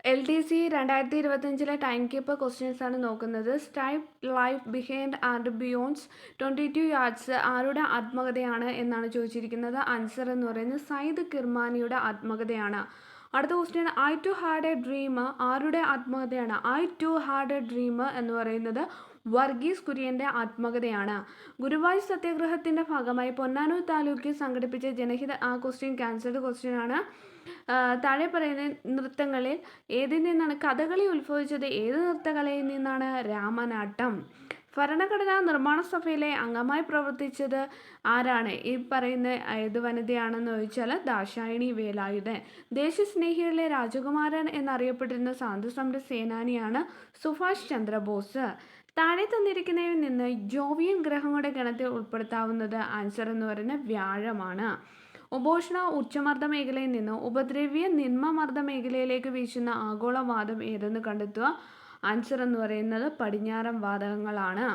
LTC 2025 time keeper questions ആണ് നോക്കുന്നത്. സ്റ്റൈപ്പ് life behind and ബിയോണ്ട്സ് 22 yards ആരുടെ ആത്മകഥയാണ് എന്നാണ് ചോദിച്ചിരിക്കുന്നത്. ആൻസർ എന്ന് പറയുന്നത് സയ്യിദ് കിർമാനിയുടെ ആത്മകഥയാണ്. അടുത്ത question, I too had a dream ആരുടെ ആത്മകഥയാണ്? I too had a dream എന്ന് പറയുന്നത് വർഗീസ് കുര്യൻ്റെ ആത്മകഥയാണ്. ഗുരുവായൂർ സത്യാഗ്രഹത്തിൻ്റെ ഭാഗമായി പൊന്നാനൂർ താലൂക്കിൽ സംഘടിപ്പിച്ച ജനഹിത ക്വസ്റ്റ്യൻ ക്യാൻസൽഡ് ക്വസ്റ്റ്യൻ ആണ്. താഴെ പറയുന്ന നൃത്തങ്ങളിൽ ഏതിൽ നിന്നാണ് കഥകളി ഉത്ഭവിച്ചത്? ഏത് നൃത്തകലയിൽ നിന്നാണ്? രാമനാട്ടം. ഭരണഘടനാ നിർമ്മാണ സഭയിലെ അംഗമായി പ്രവർത്തിച്ചത് ആരാണ്? ഈ പറയുന്ന ഏത് വനിതയാണെന്ന് ചോദിച്ചാൽ ദാക്ഷായണി വേലായുധൻ. ദേശസ്നേഹികളിലെ രാജകുമാരൻ എന്നറിയപ്പെട്ടിരുന്ന സ്വാതന്ത്ര്യസമര സേനാനിയാണ് സുഭാഷ് ചന്ദ്രബോസ്. താഴെ തന്നിരിക്കുന്നതിൽ നിന്ന് ജോവിയൻ ഗ്രഹങ്ങളുടെ ഗണത്തിൽ ഉൾപ്പെടുത്താവുന്നത്? ആൻസർ എന്ന് പറയുന്നത് വ്യാഴമാണ്. ഉപോഷ്ണ ഉച്ചമർദ്ദ മേഖലയിൽ നിന്ന് ഉപദ്രവ്യ നിമ്നമർദ്ദ മേഖലയിലേക്ക് വീശുന്ന ആഗോളവാദം ഏതെന്ന് കണ്ടെത്തുക? ആൻസർ എന്ന് പറയുന്നത് പടിഞ്ഞാറൻ വാതകങ്ങളാണ്.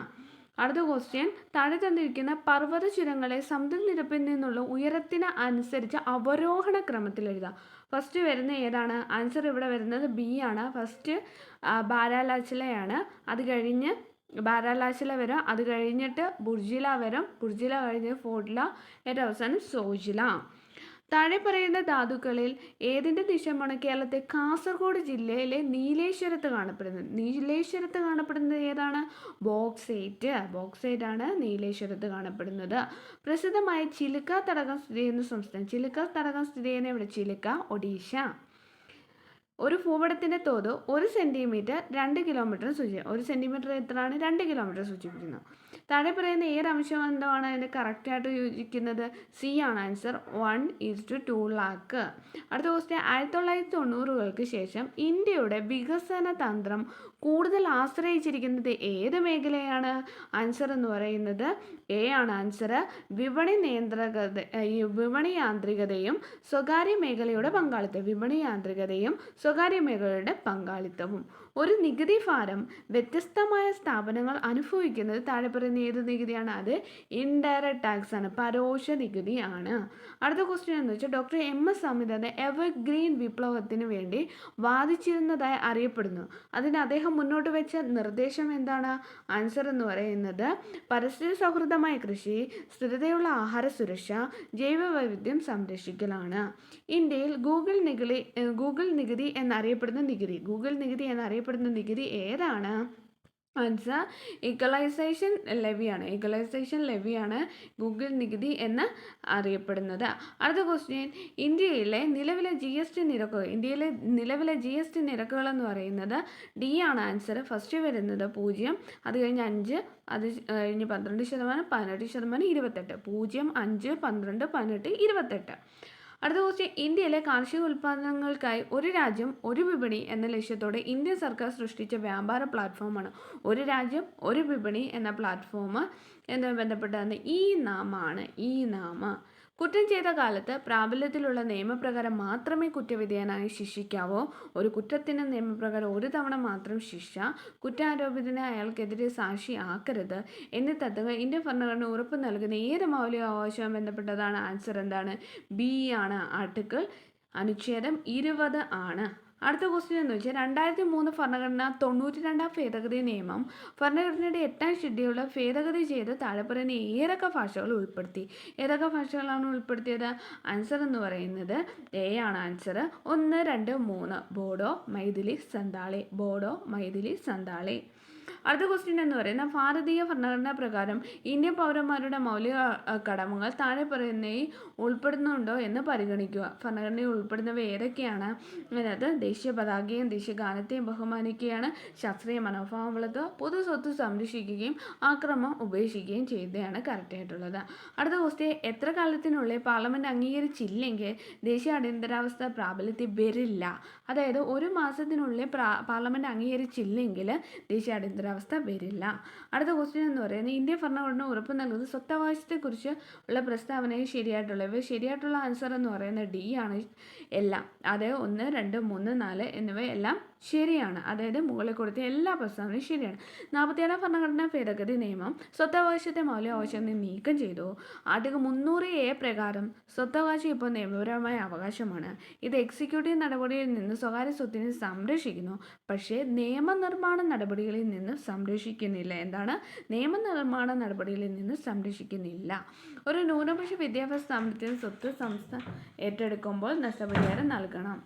അടുത്ത ക്വസ്റ്റ്യൻ, താഴെ തന്നിരിക്കുന്ന പർവ്വത ചുരങ്ങളെ സമുദ്രനിരപ്പിൽ നിന്നുള്ള ഉയരത്തിന് അനുസരിച്ച് അവരോഹണ ക്രമത്തിൽ എഴുതാം. ഫസ്റ്റ് വരുന്ന ഏതാണ്? ആൻസർ ഇവിടെ വരുന്നത് ബി ആണ്. ഫസ്റ്റ് ബാരാലാച്ചിലയാണ്, അത് കഴിഞ്ഞ് ബാരാലാച്ചില വരും, അത് കഴിഞ്ഞിട്ട് ബുർജില വരും, ബുർജില കഴിഞ്ഞ് ഫോർഡ്ല, ഏറ്റവും അവസാനം സോജില. താഴെ പറയുന്ന ധാതുക്കളിൽ ഏതിൻ്റെ നിക്ഷേപമാണ് കേരളത്തെ കാസർഗോഡ് ജില്ലയിലെ നീലേശ്വരത്ത് കാണപ്പെടുന്നത്? നീലേശ്വരത്ത് കാണപ്പെടുന്നത് ഏതാണ്? ബോക്സൈറ്റ്. ബോക്സൈറ്റ് ആണ് നീലേശ്വരത്ത് കാണപ്പെടുന്നത്. പ്രസിദ്ധമായ ചിലിക്ക തടാകം സ്ഥിതി ചെയ്യുന്ന സംസ്ഥാനം? ചിലിക്ക തടാകം സ്ഥിതി ചെയ്യുന്ന ഇവിടെ ചിലിക്ക, ഒഡീഷ. ഒരു ഭൂപടത്തിൻ്റെ തോത് 1 സെൻറ്റിമീറ്റർ 2 കിലോമീറ്റർ സൂചിപ്പിക്കുന്നു. 1 സെൻറ്റിമീറ്റർ എത്രയാണ്? 2 കിലോമീറ്റർ സൂചിപ്പിക്കുന്നു. താഴെ പറയുന്ന ഏത് അംശം എന്താണ് അതിന് കറക്റ്റായിട്ട് യോജിക്കുന്നത്? സി ആണ് ആൻസർ, 1:2 ലാക്ക്. അടുത്ത ക്വസ്റ്റ്യൻ, 1990-കൾക്ക് ശേഷം ഇന്ത്യയുടെ വികസന തന്ത്രം കൂടുതൽ ആശ്രയിച്ചിരിക്കുന്നത് ഏത് മേഖലയാണ്? ആൻസർ എന്ന് പറയുന്നത് എ ആണ് ആൻസർ, വിപണി യാന്ത്രികതയും സ്വകാര്യ മേഖലയുടെ പങ്കാളിത്തം. വിപണി യാന്ത്രികതയും സ്വകാര്യ മേഖലയുടെ പങ്കാളിത്തവും. ഒരു നികുതി ഭാരം വ്യത്യസ്തമായ സ്ഥാപനങ്ങൾ അനുഭവിക്കുന്നത് താഴെ പറയുന്ന ഏത് നികുതിയാണ്? അത് ഇൻഡയറക്റ്റ് ടാക്സ് ആണ്, പരോക്ഷ നികുതി ആണ്. അടുത്ത ക്വസ്റ്റ്യൻ എന്ന് വെച്ചാൽ ഡോക്ടർ MS സ്വാമിനാഥൻ എവർഗ്രീൻ വിപ്ലവത്തിന് വേണ്ടി വാദിച്ചിരുന്നതായി അറിയപ്പെടുന്നു. അതിന് അദ്ദേഹം മുന്നോട്ട് വെച്ച നിർദ്ദേശം എന്താണ്? ആൻസർ എന്ന് പറയുന്നത് പരിസ്ഥിതി സൗഹൃദമായ കൃഷി, സ്ഥിരതയുള്ള ആഹാര സുരക്ഷ, ജൈവ വൈവിധ്യം സംരക്ഷിക്കലാണ്. ഇന്ത്യയിൽ ഗൂഗിൾ നികുതി എന്നറിയപ്പെടുന്ന നികുതി ഏതാണ്? ആൻസർ ഈക്വലൈസേഷൻ ലെവിയാണ് ഗൂഗിൾ നികുതി എന്ന് അറിയപ്പെടുന്നത്. അടുത്ത ക്വസ്റ്റ്യൻ, ഇന്ത്യയിലെ നിലവിലെ GST നിരക്കുകൾ എന്ന് പറയുന്നത് ഡി ആണ് ആൻസർ. ഫസ്റ്റ് വരുന്നത് 0, അത് കഴിഞ്ഞ് 5, അത് കഴിഞ്ഞ് 12%, 18%, 28. 0, 5, 12, 18, 28. അടുത്ത ക്വസ്റ്റ്യൻ, ഇന്ത്യയിലെ കാർഷിക ഉൽപ്പന്നങ്ങൾക്കായി ഒരു രാജ്യം ഒരു വിപണി എന്ന ലക്ഷ്യത്തോടെ ഇന്ത്യ സർക്കാർ സൃഷ്ടിച്ച വ്യാപാര പ്ലാറ്റ്ഫോമാണ്. ഒരു രാജ്യം ഒരു വിപണി എന്ന പ്ലാറ്റ്ഫോം എന്ന് ബന്ധപ്പെട്ടാണ് ഈ നാമ. കുറ്റം ചെയ്ത കാലത്ത് പ്രാബല്യത്തിലുള്ള നിയമപ്രകാരം മാത്രമേ കുറ്റവിധേയനായി ശിക്ഷിക്കാവൂ. ഒരു കുറ്റത്തിന് നിയമപ്രകാരം ഒരു തവണ മാത്രം ശിക്ഷ. കുറ്റാരോപിതനെ അയാൾക്കെതിരെ സാക്ഷി ആക്കരുത് എന്നീ തത്വങ്ങൾ ഇന്ത്യൻ ഭരണഘടന ഉറപ്പ് നൽകുന്ന ഏത് മൗലിക അവകാശവും ബന്ധപ്പെട്ടതാണ്? ആൻസർ എന്താണ്? ബി ആണ്, ആർട്ടിക്കിൾ അനുച്ഛേദം 20 ആണ്. അടുത്ത ക്വസ്റ്റ്യൻ എന്ന് വെച്ചാൽ 2003 ഭരണഘടന 92 ഭേദഗതി നിയമം ഭരണഘടനയുടെ 8ാം ഷെഡ്യൂൾ ഭേദഗതി ചെയ്ത് താഴെ പറയുന്ന ഏതൊക്കെ ഭാഷകൾ ഉൾപ്പെടുത്തി? ഏതൊക്കെ ഭാഷകളാണ് ഉൾപ്പെടുത്തിയത്? ആൻസർ എന്ന് പറയുന്നത് എ ആണ് ആൻസർ, 1, 2, 3. ബോഡോ, മൈഥിലി, സന്താളി. അടുത്ത ക്വസ്റ്റ്യൻ എന്ന് പറയുന്നത് ഭാരതീയ ഭരണഘടനാ പ്രകാരം ഇന്ത്യൻ പൗരന്മാരുടെ മൗലിക കടമകൾ താഴെ പറയുന്നവയിൽ ഉൾപ്പെടുന്നുണ്ടോ എന്ന് പരിഗണിക്കുക. ഭരണഘടനയിൽ ഉൾപ്പെടുന്നവ ഏതൊക്കെയാണ്? അതിനകത്ത് ദേശീയ പതാകയും ദേശീയ ഗാനത്തെയും ബഹുമാനിക്കുകയാണ്, ശാസ്ത്രീയ മനോഭാവം വളർത്തുക, പൊതു സ്വത്ത് സംരക്ഷിക്കുകയും ആക്രമണം ഉപേക്ഷിക്കുകയും ചെയ്യുന്നതാണ് കറക്റ്റായിട്ടുള്ളത്. അടുത്ത ക്വസ്റ്റ്യൻ, എത്ര കാലത്തിനുള്ളിൽ പാർലമെൻറ്റ് അംഗീകരിച്ചില്ലെങ്കിൽ ദേശീയ അടിയന്തരാവസ്ഥ പ്രാബല്യത്തിൽ വരില്ല? അതായത് 1 മാസത്തിനുള്ളിൽ പാർലമെൻറ്റ് അംഗീകരിച്ചില്ലെങ്കിൽ ദേശീയ അടിയന്തരാവസ്ഥ അവസ്ഥ വരില്ല. അടുത്ത ക്വസ്റ്റ്യൻ എന്ന് പറയുന്നത് ഇന്ത്യൻ ഭരണഘടന ഉറപ്പ് നൽകുന്നത് സ്വത്തവകാശത്തെക്കുറിച്ച് ഉള്ള പ്രസ്താവനയിൽ ശരിയായിട്ടുള്ളത്. ശരിയായിട്ടുള്ള ആൻസർ എന്ന് പറയുന്നത് ഡി ആണ് എല്ലാം. അതായത് 1, 2, 3, 4 എന്നിവയെല്ലാം ശരിയാണ്. അതായത് മുകളിൽ കൊടുത്ത എല്ലാ പ്രസ്താവനയും ശരിയാണ്. 47 ഭരണഘടനാ ഭേദഗതി നിയമം സ്വത്തവകാശത്തെ മൗലികാവകാശങ്ങൾ നീക്കം ചെയ്തു. ആർട്ടിക്കിൾ 300A പ്രകാരം സ്വത്തവകാശം ഇപ്പോൾ നിയമപരമായ അവകാശമാണ്. ഇത് എക്സിക്യൂട്ടീവ് നടപടിയിൽ നിന്ന് സ്വകാര്യ സ്വത്തിനെ സംരക്ഷിക്കുന്നു, പക്ഷേ നിയമനിർമ്മാണ നടപടികളിൽ നിന്ന് സംരക്ഷിക്കുന്നില്ല. എന്താണ്? നിയമനിർമ്മാണ നടപടികളിൽ നിന്ന് സംരക്ഷിക്കുന്നില്ല. ഒരു ന്യൂനപക്ഷ വിദ്യാഭ്യാസ സ്ഥാപനത്തിന് സ്വത്ത് സംസ്ഥ ഏറ്റെടുക്കുമ്പോൾ നഷ്ടപരിഹാരം നൽകണം.